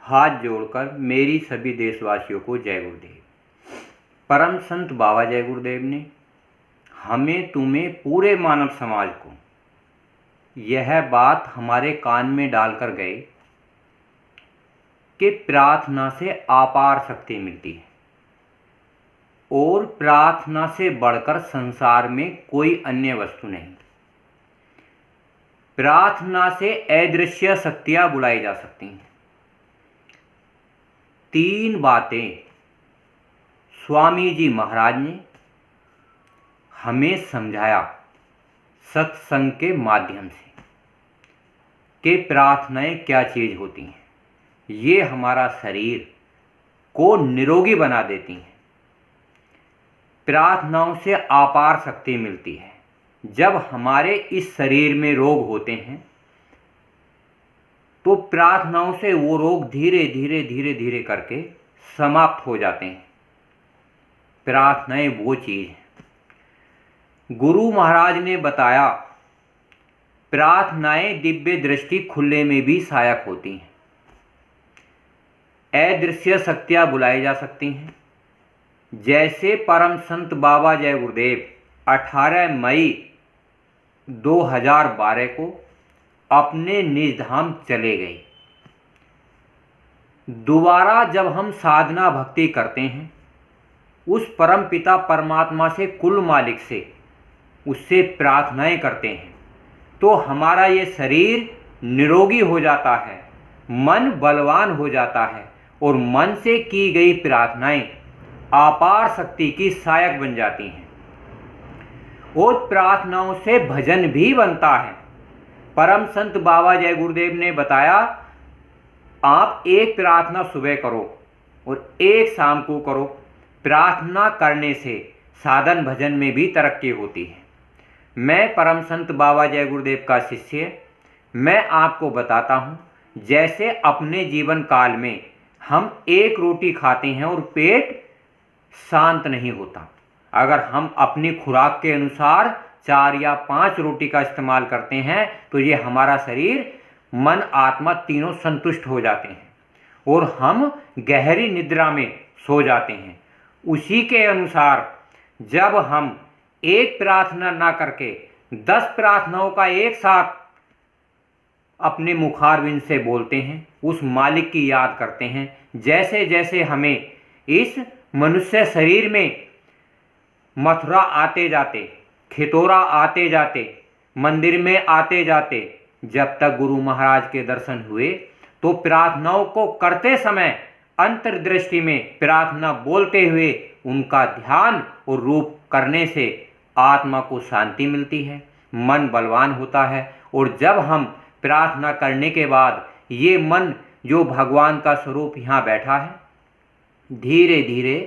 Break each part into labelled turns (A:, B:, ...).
A: हाथ जोड़कर मेरी सभी देशवासियों को जय गुरुदेव। परम संत बाबा जय गुरुदेव ने हमें तुम्हें पूरे मानव समाज को यह बात हमारे कान में डालकर गए कि प्रार्थना से अपार शक्ति मिलती है और प्रार्थना से बढ़कर संसार में कोई अन्य वस्तु नहीं। प्रार्थना से अदृश्य शक्तियां बुलाई जा सकती हैं। 3 बातें स्वामी जी महाराज ने हमें समझाया सत्संग के माध्यम से कि प्रार्थनाएं क्या चीज़ होती हैं। ये हमारा शरीर को निरोगी बना देती हैं। प्रार्थनाओं से अपार शक्ति मिलती है। जब हमारे इस शरीर में रोग होते हैं तो प्रार्थनाओं से वो रोग धीरे धीरे धीरे धीरे करके समाप्त हो जाते हैं। प्रार्थनाएं वो चीज़ है। गुरु महाराज ने बताया प्रार्थनाएं दिव्य दृष्टि खुलने में भी सहायक होती हैं। अदृश्य शक्तियां बुलाई जा सकती हैं। जैसे परम संत बाबा जय गुरुदेव 18 मई 2012 को अपने निज धाम चले गए। दोबारा जब हम साधना भक्ति करते हैं उस परम पिता परमात्मा से, कुल मालिक से, उससे प्रार्थनाएं करते हैं तो हमारा ये शरीर निरोगी हो जाता है, मन बलवान हो जाता है और मन से की गई प्रार्थनाएं अपार शक्ति की सहायक बन जाती हैं। और प्रार्थनाओं से भजन भी बनता है। परम संत बाबा जय गुरुदेव ने बताया आप एक प्रार्थना सुबह करो और एक शाम को करो। प्रार्थना करने से साधन भजन में भी तरक्की होती है। मैं परम संत बाबा जय गुरुदेव का शिष्य, मैं आपको बताता हूँ जैसे अपने जीवन काल में हम एक रोटी खाते हैं और पेट शांत नहीं होता। अगर हम अपनी खुराक के अनुसार 4 या 5 रोटी का इस्तेमाल करते हैं तो ये हमारा शरीर, मन, आत्मा तीनों संतुष्ट हो जाते हैं और हम गहरी निद्रा में सो जाते हैं। उसी के अनुसार जब हम एक प्रार्थना ना करके 10 प्रार्थनाओं का एक साथ अपने मुखारविंद से बोलते हैं, उस मालिक की याद करते हैं, जैसे जैसे हमें इस मनुष्य शरीर में मथुरा आते जाते, खितौरा आते जाते, मंदिर में आते जाते, जब तक गुरु महाराज के दर्शन हुए तो प्रार्थनाओं को करते समय अंतर्दृष्टि में प्रार्थना बोलते हुए उनका ध्यान और रूप करने से आत्मा को शांति मिलती है, मन बलवान होता है। और जब हम प्रार्थना करने के बाद ये मन जो भगवान का स्वरूप यहाँ बैठा है धीरे धीरे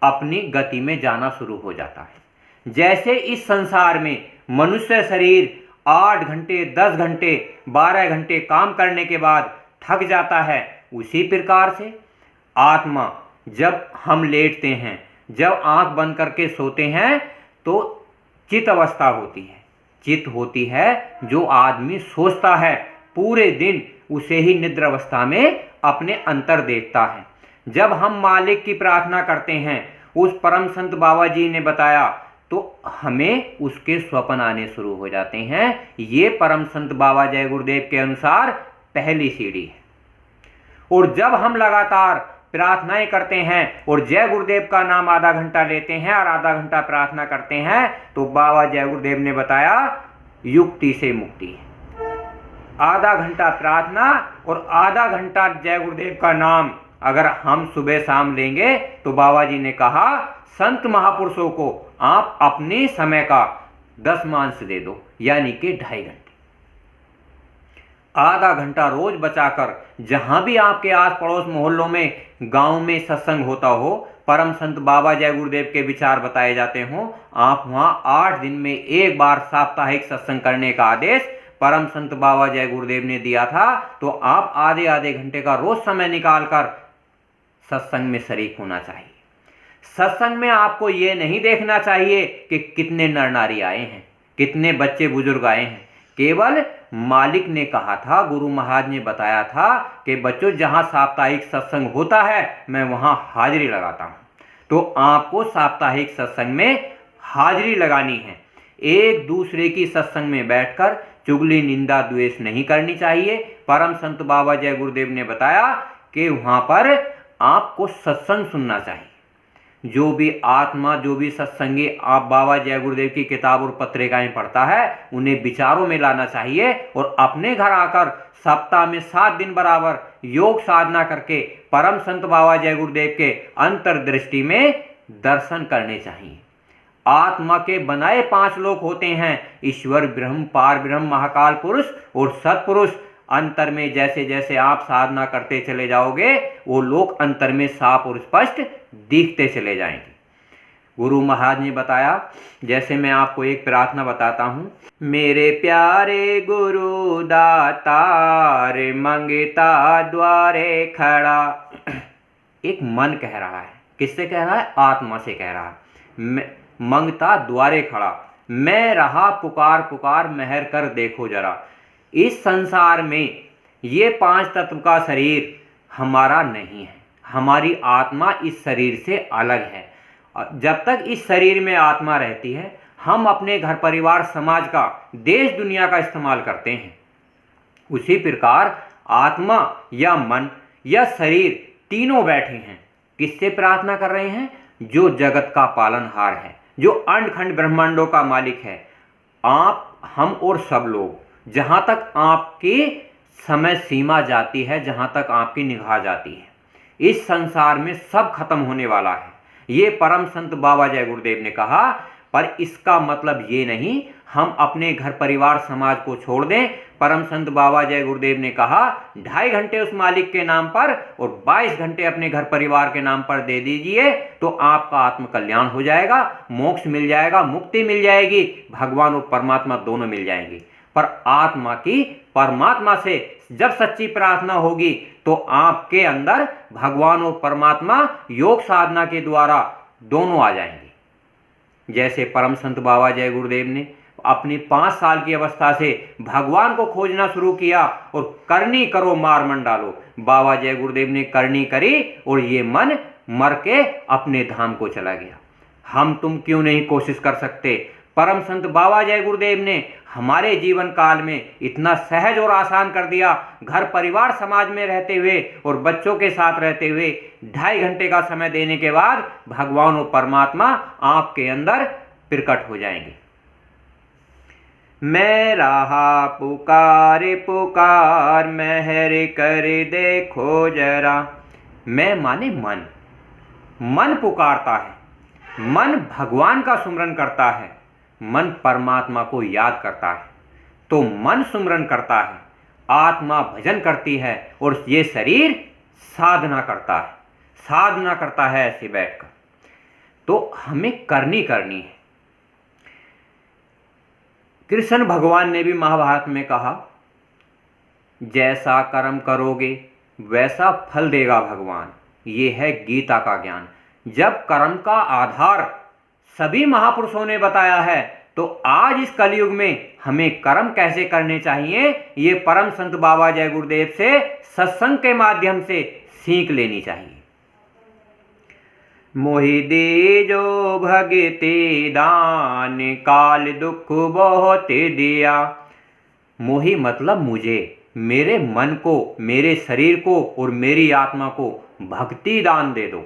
A: अपनी गति में जाना शुरू हो जाता है। जैसे इस संसार में मनुष्य शरीर 8 घंटे, 10 घंटे, 12 घंटे काम करने के बाद थक जाता है, उसी प्रकार से आत्मा जब हम लेटते हैं, जब आंख बंद करके सोते हैं तो चित अवस्था होती है। चित होती है जो आदमी सोचता है पूरे दिन, उसे ही निद्रा अवस्था में अपने अंतर देखता है। जब हम मालिक की प्रार्थना करते हैं, उस परम संत बाबा जी ने बताया, तो हमें उसके स्वप्न आने शुरू हो जाते हैं। ये परम संत बाबा जय गुरुदेव के अनुसार पहली सीढ़ी है। और जब हम लगातार प्रार्थनाएं करते हैं और जय गुरुदेव का नाम आधा घंटा लेते हैं और आधा घंटा प्रार्थना करते हैं तो बाबा जय गुरुदेव ने बताया युक्ति से मुक्ति है। आधा घंटा प्रार्थना और आधा घंटा जय गुरुदेव का नाम अगर हम सुबह शाम लेंगे तो बाबा जी ने कहा संत महापुरुषों को आप अपने समय का 10 दे दो, यानी कि 2.5 घंटे। आधा घंटा रोज बचाकर जहां भी आपके आस पड़ोस मोहल्लों में, गांव में सत्संग होता हो, परम संत बाबा जय गुरुदेव के विचार बताए जाते हों, आप वहां 8 दिन में एक बार साप्ताहिक सत्संग करने का आदेश परम संत बाबा जय गुरुदेव ने दिया था। तो आप आधे आधे घंटे का रोज समय निकालकर सत्संग में शरीक होना चाहिए। सत्संग में आपको ये नहीं देखना चाहिए कि कितने नर नारी आए हैं, कितने बच्चे बुजुर्ग आए हैं, केवल मालिक ने कहा था, गुरु महाराज ने बताया था कि बच्चों जहाँ साप्ताहिक सत्संग होता है मैं वहाँ हाजिरी लगाता हूँ। तो आपको साप्ताहिक सत्संग में हाजिरी लगानी है। एक दूसरे की सत्संग में बैठकर चुगली निंदा द्वेष नहीं करनी चाहिए। परम संत बाबा जय गुरुदेव ने बताया कि वहाँ पर आपको सत्संग सुनना चाहिए। जो भी आत्मा, जो भी सत्संगी आप बाबा जय गुरुदेव की किताब और पत्रिकाएं पढ़ता है उन्हें विचारों में लाना चाहिए और अपने घर आकर सप्ताह में 7 दिन बराबर योग साधना करके परम संत बाबा जय गुरुदेव के अंतर्दृष्टि में दर्शन करने चाहिए। आत्मा के बनाए 5 लोक होते हैं, ईश्वर, ब्रह्म, पार ब्रह्म, महाकाल पुरुष और सत्पुरुष। अंतर में जैसे जैसे आप साधना करते चले जाओगे वो लोक अंतर में साफ और स्पष्ट दिखते चले जाएंगे। गुरु महाराज ने बताया, जैसे मैं आपको एक प्रार्थना बताता हूँ। मेरे प्यारे गुरु दातार मंगता द्वारे खड़ा। एक मन कह रहा है, किससे कह रहा है? आत्मा से कह रहा है। मंगता द्वारे खड़ा, मैं रहा पुकार पुकार मेहर कर देखो जरा। इस संसार में ये 5 तत्व का शरीर हमारा नहीं है, हमारी आत्मा इस शरीर से अलग है। जब तक इस शरीर में आत्मा रहती है हम अपने घर परिवार समाज का, देश दुनिया का इस्तेमाल करते हैं। उसी प्रकार आत्मा या मन या शरीर तीनों बैठे हैं, किससे प्रार्थना कर रहे हैं? जो जगत का पालनहार है, जो अंड खंड ब्रह्मांडों का मालिक है। आप, हम और सब लोग, जहाँ तक आपकी समय सीमा जाती है, जहाँ तक आपकी निगाह जाती है, इस संसार में सब खत्म होने वाला है। ये परम संत बाबा जय गुरुदेव ने कहा। पर इसका मतलब ये नहीं हम अपने घर परिवार समाज को छोड़ दें। परम संत बाबा जय गुरुदेव ने कहा 2.5 घंटे उस मालिक के नाम पर और 22 घंटे अपने घर परिवार के नाम पर दे दीजिए तो आपका आत्म कल्याण हो जाएगा, मोक्ष मिल जाएगा, मुक्ति मिल जाएगी, भगवान और परमात्मा दोनों मिल जाएंगे। पर आत्मा की परमात्मा से जब सच्ची प्रार्थना होगी तो आपके अंदर भगवान और परमात्मा योग साधना के द्वारा दोनों आ जाएंगे। जैसे परम संत बाबा जय गुरुदेव ने अपनी 5 साल की अवस्था से भगवान को खोजना शुरू किया और करनी करो मार मन डालो। बाबा जय गुरुदेव ने करनी करी और ये मन मर के अपने धाम को चला गया। हम तुम क्यों नहीं कोशिश कर सकते? परम संत बाबा जय गुरुदेव ने हमारे जीवन काल में इतना सहज और आसान कर दिया। घर परिवार समाज में रहते हुए और बच्चों के साथ रहते हुए 2.5 घंटे का समय देने के बाद भगवान और परमात्मा आपके अंदर प्रकट हो जाएंगे। मैं रहा पुकारे पुकार मेहर कर देखो जरा। मैं माने मन, मन पुकारता है, मन भगवान का सुमरन करता है, मन परमात्मा को याद करता है। तो मन सुमरन करता है, आत्मा भजन करती है और ये शरीर साधना करता है, साधना करता है ऐसे बैठकर। तो हमें करनी है। कृष्ण भगवान ने भी महाभारत में कहा जैसा कर्म करोगे वैसा फल देगा भगवान। ये है गीता का ज्ञान। जब कर्म का आधार सभी महापुरुषों ने बताया है तो आज इस कलयुग में हमें कर्म कैसे करने चाहिए ये परम संत बाबा जय गुरुदेव से सत्संग के माध्यम से सीख लेनी चाहिए। मोहि दे जो भगति दान काल दुख बहुत दिया। मोहि मतलब मुझे, मेरे मन को, मेरे शरीर को और मेरी आत्मा को भक्ति दान दे दो।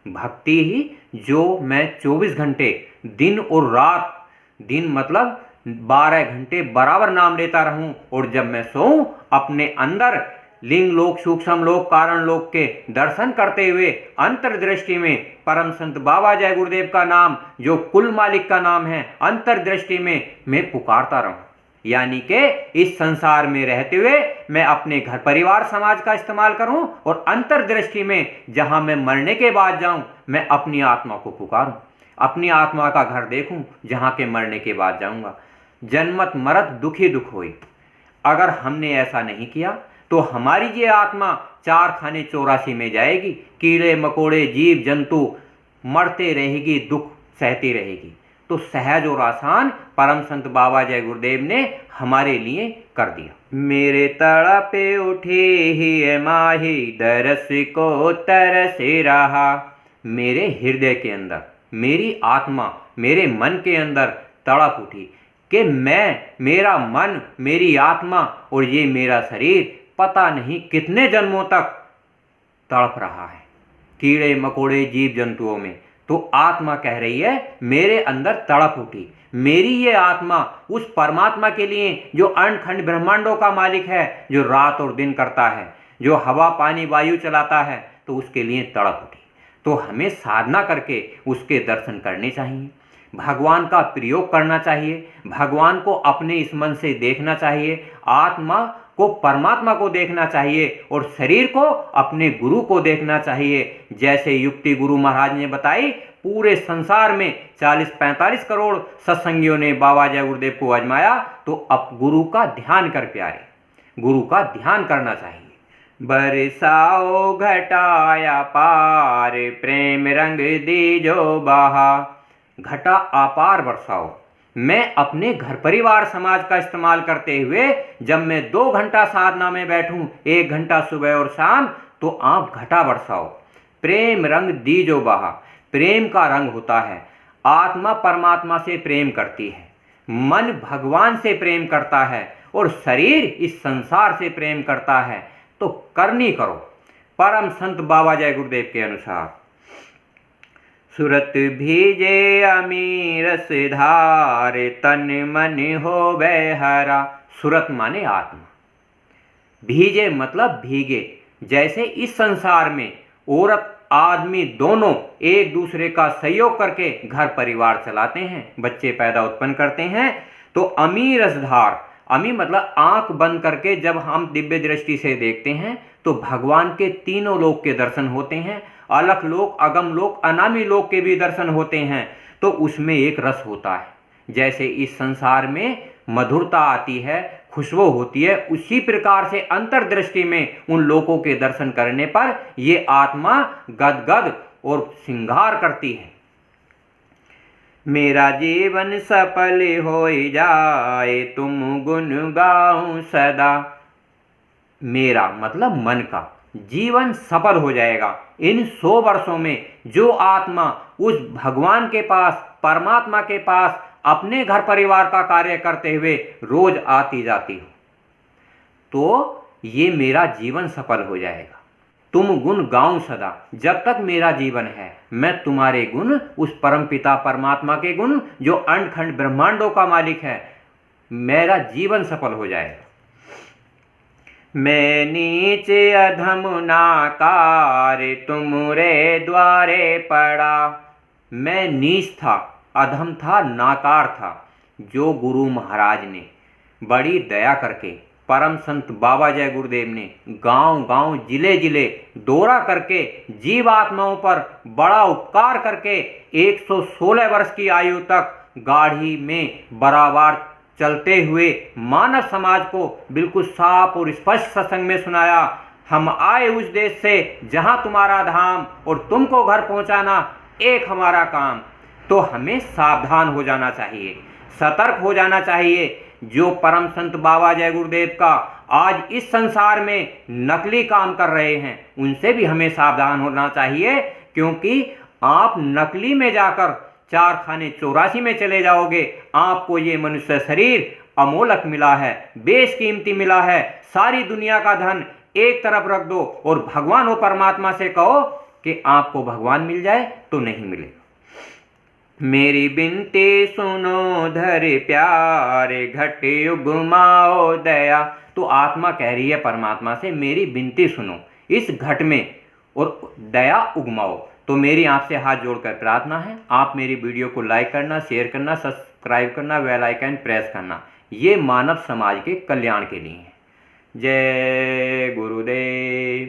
A: भक्ति ही जो मैं 24 घंटे दिन और रात, दिन मतलब 12 घंटे बराबर नाम लेता रहूं और जब मैं सोऊं अपने अंदर लिंग लोक, सूक्ष्म लोक, कारण लोक के दर्शन करते हुए अंतर्दृष्टि में परम संत बाबा जय गुरुदेव का नाम जो कुल मालिक का नाम है अंतर्दृष्टि में मैं पुकारता रहूं। यानी कि इस संसार में रहते हुए मैं अपने घर परिवार समाज का इस्तेमाल करूं और अंतर्दृष्टि में जहां मैं मरने के बाद जाऊं मैं अपनी आत्मा को पुकारूं, अपनी आत्मा का घर देखूं जहां के मरने के बाद जाऊंगा। जन्मत मरत दुखी दुख होई। अगर हमने ऐसा नहीं किया तो हमारी ये आत्मा 4 खाने 84 में जाएगी, कीड़े मकोड़े जीव जंतु मरते रहेगी, दुख सहती रहेगी। तो सहज और आसान परम संत बाबा जय गुरुदेव ने हमारे लिए कर दिया। मेरे तड़पे उठे ही माही दरस को तरस रहा। मेरे हृदय के अंदर, मेरी आत्मा, मेरे मन के अंदर तड़प उठी कि मेरा मन, मेरी आत्मा और ये मेरा शरीर पता नहीं कितने जन्मों तक तड़प रहा है कीड़े मकोड़े जीव जंतुओं में। तो आत्मा कह रही है मेरे अंदर तड़प उठी। मेरी ये आत्मा उस परमात्मा के लिए जो अनखंड ब्रह्मांडों का मालिक है, जो रात और दिन करता है, जो हवा पानी वायु चलाता है, तो उसके लिए तड़प उठी। तो हमें साधना करके उसके दर्शन करने चाहिए, भगवान का प्रयोग करना चाहिए, भगवान को अपने इस मन से देखना चाहिए, आत्मा को परमात्मा को देखना चाहिए और शरीर को अपने गुरु को देखना चाहिए। जैसे युक्ति गुरु महाराज ने बताई, पूरे संसार में 40-45 करोड़ सत्संगियों ने बाबा जय गुरुदेव को आजमाया, तो अब गुरु का ध्यान कर प्यारे, गुरु का ध्यान करना चाहिए। बरसाओ घटाया पार प्रेम रंग दीजो बहा। घटा अपार बरसाओ। मैं अपने घर परिवार समाज का इस्तेमाल करते हुए जब मैं 2 घंटा साधना में बैठूं, 1 घंटा सुबह और शाम, तो आप घटा बरसाओ। प्रेम रंग दीजो बहा। प्रेम का रंग होता है, आत्मा परमात्मा से प्रेम करती है, मन भगवान से प्रेम करता है और शरीर इस संसार से प्रेम करता है। तो करनी करो परम संत बाबा जय गुरुदेव के अनुसार। सुरत भीजे अमीरस धार तन मन हो बहरा। सुरत माने आत्मा, भीजे मतलब भीगे। जैसे इस संसार में औरत आदमी दोनों एक दूसरे का सहयोग करके घर परिवार चलाते हैं, बच्चे पैदा उत्पन्न करते हैं, तो अमीरस धार, अमी मतलब आंख बंद करके जब हम दिव्य दृष्टि से देखते हैं तो भगवान के तीनों लोक के दर्शन होते हैं, अलख लोक, अगम लोक, अनामी लोक के भी दर्शन होते हैं। तो उसमें एक रस होता है। जैसे इस संसार में मधुरता आती है, खुशबू होती है, उसी प्रकार से अंतर्दृष्टि में उन लोकों के दर्शन करने पर ये आत्मा गदगद और श्रृंगार करती है। मेरा जीवन सफल हो जाए तुम गुण गाऊं सदा। मेरा मतलब मन का जीवन सफल हो जाएगा इन 100 वर्षों में जो आत्मा उस भगवान के पास, परमात्मा के पास अपने घर परिवार का कार्य करते हुए रोज आती जाती हो, तो ये मेरा जीवन सफल हो जाएगा। तुम गुण गाऊं सदा। जब तक मेरा जीवन है मैं तुम्हारे गुण, उस परम पिता परमात्मा के गुण जो अनखंड ब्रह्मांडों का मालिक है, मेरा जीवन सफल हो जाएगा। मैं नीचे अधम नाकार तुमरे द्वारे पड़ा। मैं नीच था, अधम था, नाकार था। जो गुरु महाराज ने बड़ी दया करके, परम संत बाबा जय गुरुदेव ने गांव गांव, जिले जिले दौरा करके जीव आत्माओं पर बड़ा उपकार करके 116 वर्ष की आयु तक गाढ़ी में बराबर चलते हुए मानव समाज को बिल्कुल साफ और स्पष्ट सत्संग में सुनाया। हम आए उस देश से जहां तुम्हारा धाम और तुमको घर पहुंचाना एक हमारा काम। तो हमें सावधान हो जाना चाहिए, सतर्क हो जाना चाहिए। जो परम संत बाबा जय गुरुदेव का आज इस संसार में नकली काम कर रहे हैं, उनसे भी हमें सावधान होना चाहिए, क्योंकि आप नकली में जाकर 4 खाने 84 में चले जाओगे। आपको ये मनुष्य शरीर अमोलक मिला है, बेशकीमती मिला है। सारी दुनिया का धन एक तरफ रख दो और भगवान और परमात्मा से कहो कि आपको भगवान मिल जाए, तो नहीं मिलेगा। मेरी बिनती सुनो धर प्यारे घट उगमाओ दया। तो आत्मा कह रही है परमात्मा से, मेरी बिनती सुनो इस घट में और दया उगमाओ। तो मेरी आपसे हाथ जोड़कर प्रार्थना है, आप मेरी वीडियो को लाइक करना, शेयर करना, सब्सक्राइब करना, बेल आइकन प्रेस करना। ये मानव समाज के कल्याण के लिए है। जय गुरुदेव।